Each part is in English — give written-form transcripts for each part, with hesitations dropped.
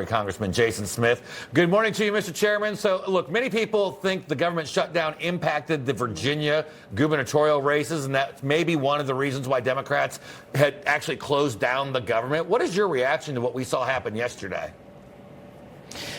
Congressman Jason Smith. Good morning to you, Mr. Chairman. So, look, many people think the government shutdown impacted the Virginia gubernatorial races, and that may be one of the reasons why Democrats had actually closed down the government. What is your reaction to what we saw happen yesterday?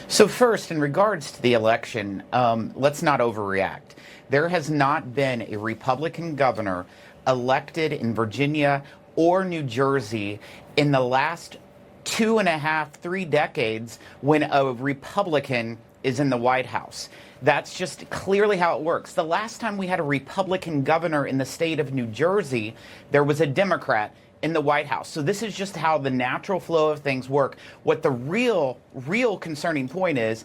So first, in regards to the election, let's not overreact. There has not been a Republican governor elected in Virginia or New Jersey in the last 2.5, 3 decades when a Republican is in the White House. That's just clearly how it works. The last time we had a Republican governor in the state of New Jersey, there was a Democrat in the White House. So this is just how the natural flow of things work. What the real concerning point is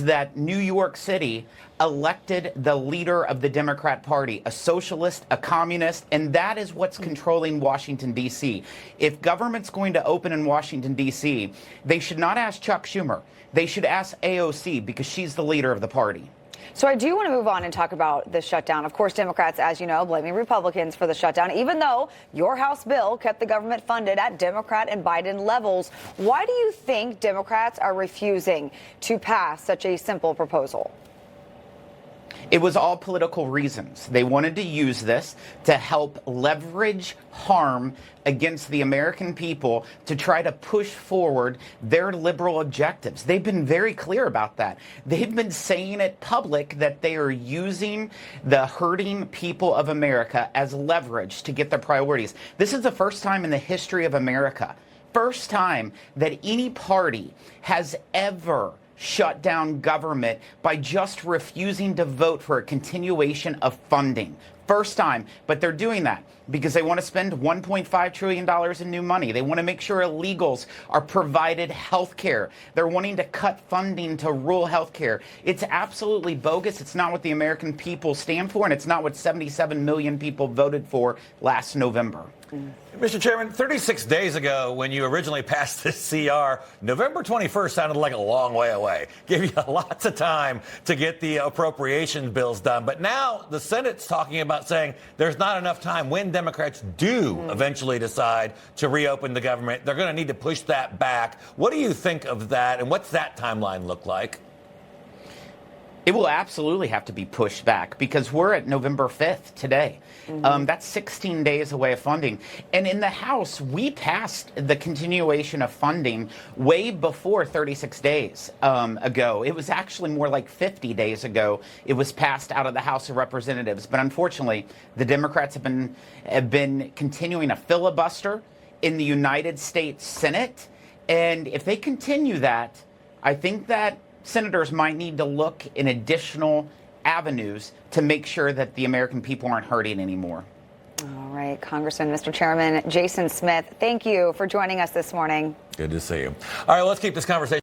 that New York City elected the leader of the Democrat Party, a socialist, a communist, and that is what's controlling Washington, D.C. If government's going to open in Washington, D.C., they should not ask Chuck Schumer. They should ask AOC because she's the leader of the party. So I do want to move on and talk about the shutdown. Of course, Democrats, as you know, blaming Republicans for the shutdown, even though your House bill kept the government funded at Democrat and Biden levels. Why do you think Democrats are refusing to pass such a simple proposal? It was all political reasons. They wanted to use this to help leverage harm against the American people to try to push forward their liberal objectives. They've been very clear about that. They've been saying it public that they are using the hurting people of America as leverage to get their priorities. This is the first time in the history of America, first time that any party has ever shut down government by just refusing to vote for a continuation of funding. First time, but they're doing that because they want to spend $1.5 trillion in new money. They want to make sure illegals are provided health care. They're wanting to cut funding to rural health care. It's absolutely bogus. It's not what the American people stand for, and it's not what 77 million people voted for last November. Mr. Chairman, 36 days ago, when you originally passed this CR, November 21st sounded like a long way away. Gave you lots of time to get the appropriation bills done. But now the Senate's talking about saying there's not enough time. When Democrats do eventually decide to reopen the government, they're going to need to push that back. What do you think of that, and what's that timeline look like? It will absolutely have to be pushed back because we're at November 5th today. That's 16 days away of funding. And in the House, we passed the continuation of funding way before 36 days ago. It was actually more like 50 days ago. It was passed out of the House of Representatives. But unfortunately, the Democrats have been continuing a filibuster in the United States Senate. And if they continue that, I think that senators might need to look in additional avenues to make sure that the American people aren't hurting anymore. All right, Congressman, Mr. Chairman, Jason Smith, thank you for joining us this morning. Good to see you. All right, let's keep this conversation